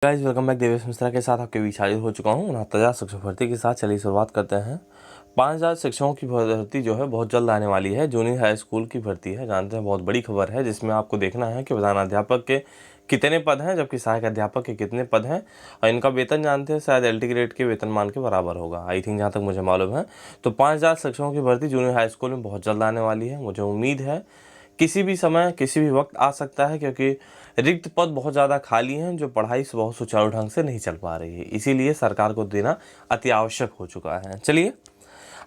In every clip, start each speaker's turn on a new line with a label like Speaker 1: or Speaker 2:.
Speaker 1: Guys welcome back. Devesh Mishra के साथ आपके बीच हाजिर हो चुका हूँ 69,000 शिक्षक भर्ती के साथ। चलिए शुरुआत करते हैं। 5,000 शिक्षकों की भर्ती जो है बहुत जल्द आने वाली है। जूनियर हाई स्कूल की भर्ती है, जानते हैं बहुत बड़ी खबर है, जिसमें आपको देखना है कि प्रधानाध्यापक के कितने पद हैं जबकि सहायक अध्यापक के कितने पद हैं, और इनका वेतन जानते हैं शायद LT ग्रेड के वेतनमान के बराबर होगा, आई थिंक, जहाँ तक मुझे मालूम है। तो 5,000 शिक्षकों की भर्ती जूनियर हाई स्कूल में बहुत जल्द आने वाली है। मुझे उम्मीद है किसी भी समय किसी भी वक्त आ सकता है, क्योंकि रिक्त पद बहुत ज़्यादा खाली हैं जो पढ़ाई से बहुत सुचारू ढंग से नहीं चल पा रही है, इसीलिए सरकार को देना अति आवश्यक हो चुका है। चलिए,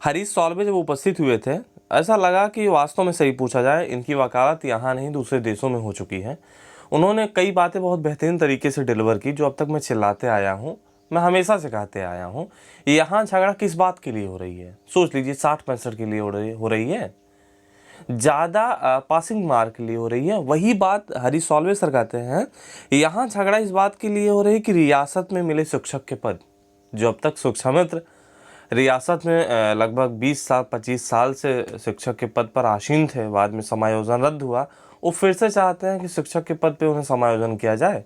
Speaker 1: हरीश साल्वे जब उपस्थित हुए थे, ऐसा लगा कि वास्तव में सही पूछा जाए इनकी वकालत यहाँ नहीं दूसरे देशों में हो चुकी है। उन्होंने कई बातें बहुत बेहतरीन तरीके से डिलीवर की, जो अब तक मैं चिल्लाते आया हूँ, मैं हमेशा से कहते आया हूँ। यहाँ झगड़ा किस बात के लिए हो रही है? सोच लीजिए, 60-65 के लिए हो रही है, ज़्यादा पासिंग मार्क के लिए हो रही है। वही बात हरीश साल्वे सर कहते हैं, यहाँ झगड़ा इस बात के लिए हो रही है कि रियासत में मिले शिक्षक के पद, जो अब तक शिक्षामित्र रियासत में लगभग 20-25 साल से शिक्षक के पद पर आसीन थे, बाद में समायोजन रद्द हुआ, वो फिर से चाहते हैं कि शिक्षक के पद पे उन्हें समायोजन किया जाए।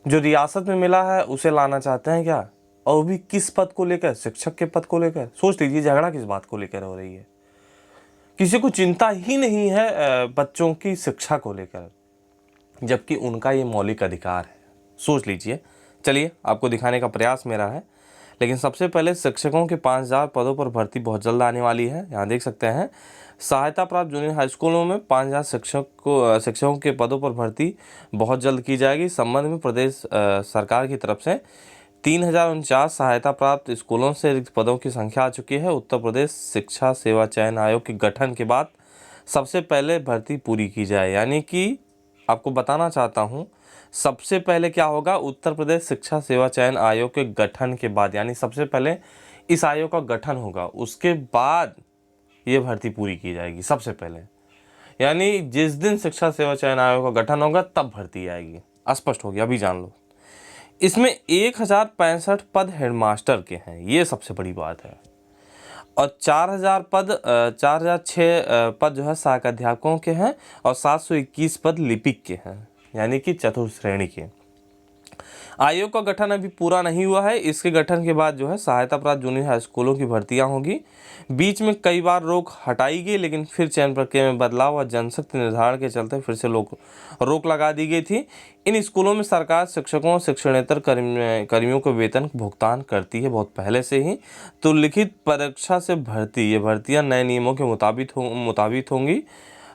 Speaker 1: जो रियासत में मिला है उसे लाना चाहते हैं क्या? और वो भी किस पद को लेकर? शिक्षक के पद को लेकर। सोच लीजिए, झगड़ा किस बात को लेकर हो रही है। किसी को चिंता ही नहीं है बच्चों की शिक्षा को लेकर, जबकि उनका ये मौलिक अधिकार है। सोच लीजिए। चलिए, आपको दिखाने का प्रयास मेरा है, लेकिन सबसे पहले शिक्षकों के 5,000 पदों पर भर्ती बहुत जल्द आने वाली है। यहाँ देख सकते हैं, सहायता प्राप्त जूनियर हाई स्कूलों में 5,000 शिक्षकों के पदों पर भर्ती बहुत जल्द की जाएगी। इस संबंध में प्रदेश सरकार की तरफ से 3,049 सहायता प्राप्त स्कूलों से रिक्त पदों की संख्या आ चुकी है। उत्तर प्रदेश शिक्षा सेवा चयन आयोग के गठन के बाद सबसे पहले भर्ती पूरी की जाए, यानी कि आपको बताना चाहता हूं, सबसे पहले क्या होगा? उत्तर प्रदेश शिक्षा सेवा चयन आयोग के गठन के बाद, यानी सबसे पहले इस आयोग का गठन होगा, उसके बाद ये भर्ती पूरी की जाएगी सबसे पहले। यानी जिस दिन शिक्षा सेवा चयन आयोग का गठन होगा तब भर्ती आएगी। स्पष्ट हो गया? अभी जान लो। इसमें 1,065 पद हेडमास्टर के हैं, ये सबसे बड़ी बात है, और 4,006 पद जो है सहायक अध्यापकों के हैं, और 721 पद लिपिक के हैं, यानी कि चतुर्थ श्रेणी के। आयोग का गठन अभी पूरा नहीं हुआ है। इसके गठन के बाद जो है सहायता प्राप्त जूनियर हाई स्कूलों की भर्तियां होगी। बीच में कई बार रोक हटाई गई, लेकिन फिर चयन प्रक्रिया में बदलाव और जनशक्ति निर्धारण के चलते फिर से रोक लगा दी गई थी। इन स्कूलों में सरकार शिक्षकों और शिक्षणेतर कर्मियों को वेतन भुगतान करती है बहुत पहले से ही। तो लिखित परीक्षा से ये भर्तियाँ नए नियमों के मुताबिक होंगी।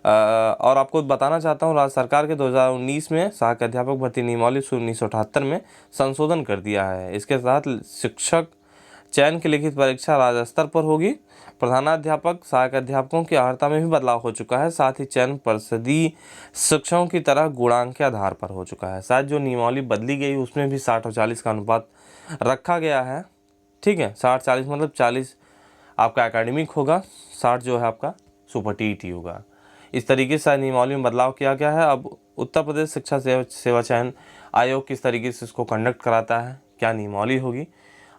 Speaker 1: और आपको बताना चाहता हूँ, राज्य सरकार के 2019 में सहायक अध्यापक भर्ती नियमावली 1978 में संशोधन कर दिया है। इसके साथ शिक्षक चयन की लिखित परीक्षा राज्य स्तर पर होगी। प्रधानाध्यापक सहायक अध्यापकों की अर्हता में भी बदलाव हो चुका है। साथ ही चयन परिषदीय शिक्षकों की तरह गुणांक के आधार पर हो चुका है। शायद जो नियमावली बदली गई उसमें भी 60 और 40 का अनुपात रखा गया है। ठीक है, 60-40 मतलब 40 आपका एकेडमिक होगा, 60 जो है आपका सुपर TET होगा। इस तरीके से नियमावली में बदलाव किया गया है। अब उत्तर प्रदेश शिक्षा सेवा चयन आयोग किस तरीके से इसको कंडक्ट कराता है, क्या नियमावली होगी,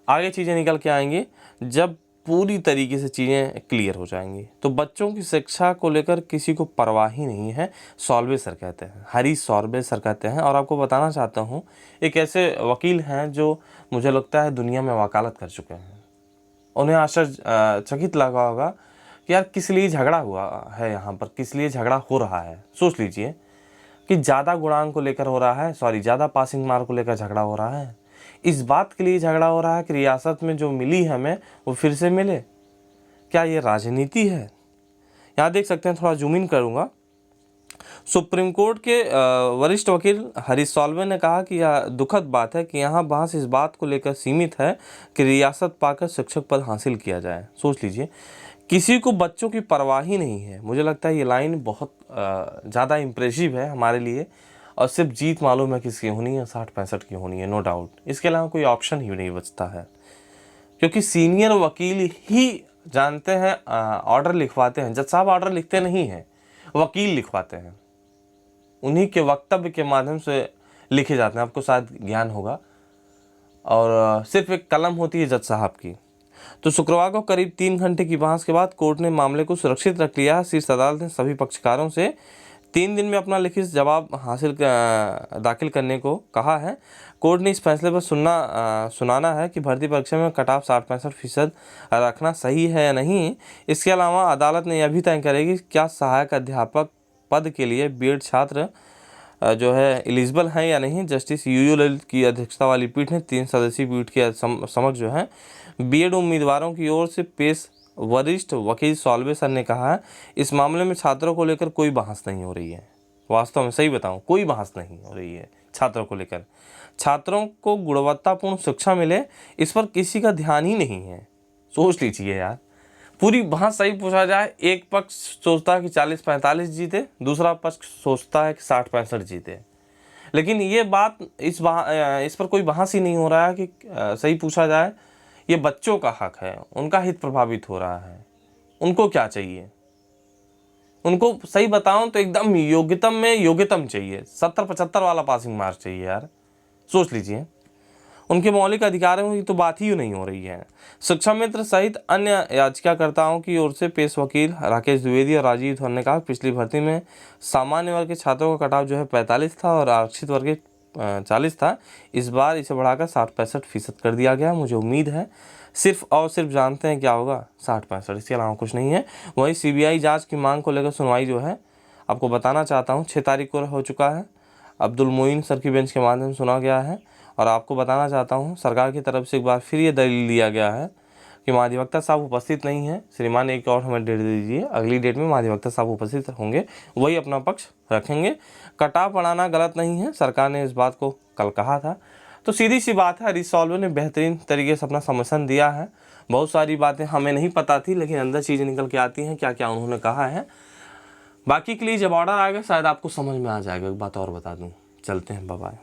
Speaker 1: आगे चीज़ें निकल के आएंगी जब पूरी तरीके से चीज़ें क्लियर हो जाएंगी। तो बच्चों की शिक्षा को लेकर किसी को परवाह ही नहीं है, साल्वे सर कहते हैं, हरीश साल्वे सर कहते हैं। और आपको बताना चाहता हूँ, एक ऐसे वकील हैं जो मुझे लगता है दुनिया में वकालत कर चुके हैं। उन्हें आश्चर्यचकित लगा होगा कि यार किस लिए झगड़ा हुआ है यहाँ पर, किस लिए झगड़ा हो रहा है। सोच लीजिए कि ज़्यादा गुणांक को लेकर हो रहा है, ज़्यादा पासिंग मार्क को लेकर झगड़ा हो रहा है। इस बात के लिए झगड़ा हो रहा है कि रियासत में जो मिली हमें वो फिर से मिले। क्या ये राजनीति है? यहाँ देख सकते हैं, थोड़ा जूम इन करूँगा। सुप्रीम कोर्ट के वरिष्ठ वकील हरीश साल्वे ने कहा कि यह दुखद बात है कि यहाँ बहस इस बात को लेकर सीमित है कि रियासत पाकर शिक्षक पद हासिल किया जाए। सोच लीजिए, किसी को बच्चों की परवाह ही नहीं है। मुझे लगता है ये लाइन बहुत ज़्यादा इम्प्रेसिव है हमारे लिए, और सिर्फ जीत मालूम है किसकी होनी है, 60-65 की होनी है, नो डाउट। इसके अलावा कोई ऑप्शन ही नहीं बचता है, क्योंकि सीनियर वकील ही जानते हैं, ऑर्डर लिखवाते हैं। जज साहब ऑर्डर लिखते नहीं हैं, वकील लिखवाते हैं, उन्हीं के वक्तव्य के माध्यम से लिखे जाते हैं। आपको शायद ज्ञान होगा। और सिर्फ एक कलम होती है जज साहब की। तो शुक्रवार को करीब 3 घंटे की बहस के बाद कोर्ट ने मामले को सुरक्षित रख लिया। शीर्ष अदालत ने सभी पक्षकारों से 3 दिन में अपना लिखित जवाब दाखिल करने को कहा है। कोर्ट ने इस फैसले पर सुनाना है कि भर्ती परीक्षा में कट ऑफ 60-65% रखना सही है या नहीं। इसके अलावा अदालत ने यह भी तय करेगी क्या सहायक अध्यापक पद के लिए बीएड छात्र जो है एलिजिबल हैं या नहीं। जस्टिस यूयू ललित की अध्यक्षता वाली पीठ ने 3 सदस्यीय पीठ के समक्ष जो है बीएड उम्मीदवारों की ओर से पेश वरिष्ठ वकील सॉल्वे सर ने कहा है इस मामले में छात्रों को लेकर कोई बहस नहीं हो रही है। वास्तव में सही बताऊं, कोई बहस नहीं हो रही है छात्रों को लेकर। छात्रों को गुणवत्तापूर्ण शिक्षा मिले इस पर किसी का ध्यान ही नहीं है। सोच लीजिए यार, पूरी बहस सही पूछा जाए, एक पक्ष सोचता है कि 40-45 जीते, दूसरा पक्ष सोचता है कि 60-65 जीते। लेकिन ये बात इस पर कोई बहस ही नहीं हो रहा है कि सही पूछा जाए, ये बच्चों का हक है, उनका हित प्रभावित हो रहा है। उनको क्या चाहिए? उनको सही बताऊं तो एकदम योग्यतम में योग्यतम चाहिए, 70-75 वाला पासिंग मार्क चाहिए यार। सोच लीजिए, उनके मौलिक अधिकारों की तो बात ही नहीं हो रही है। शिक्षा मित्र सहित अन्य याचिकाकर्ताओं की ओर से पेश वकील राकेश द्विवेदी और राजीव धवन ने कहा पिछली भर्ती में सामान्य वर्ग के छात्रों का कटाव जो है 45 था और आरक्षित वर्ग के 40 था। इस बार इसे बढ़ाकर 60-65% कर दिया गया। मुझे उम्मीद है सिर्फ और सिर्फ जानते हैं क्या होगा 60-65, इसके अलावा कुछ नहीं है। वहीं सीबीआई जांच की मांग को लेकर सुनवाई जो है आपको बताना चाहता हूँ 6 तारीख को हो चुका है। अब्दुल मोइन सर की बेंच के माध्यम से सुना गया है और आपको बताना चाहता हूँ सरकार की तरफ से एक बार फिर ये दलील दिया गया है कि महाधिवक्ता साहब उपस्थित नहीं है। श्रीमान एक और हमें डेट दे दीजिए, अगली डेट में महाधिवक्ता साहब उपस्थित होंगे, वही अपना पक्ष रखेंगे। कटाव बढ़ाना गलत नहीं है, सरकार ने इस बात को कल कहा था। तो सीधी सी बात है, हरीश साल्वे ने बेहतरीन तरीके से अपना समर्थन दिया है। बहुत सारी बातें हमें नहीं पता थी, लेकिन अंदर चीज़ें निकल के आती हैं, क्या क्या उन्होंने कहा है। बाकी के लिए जब ऑर्डर आएगा शायद आपको समझ में आ जाएगा। एक बात और बता दूँ, चलते हैं, बाय बाय।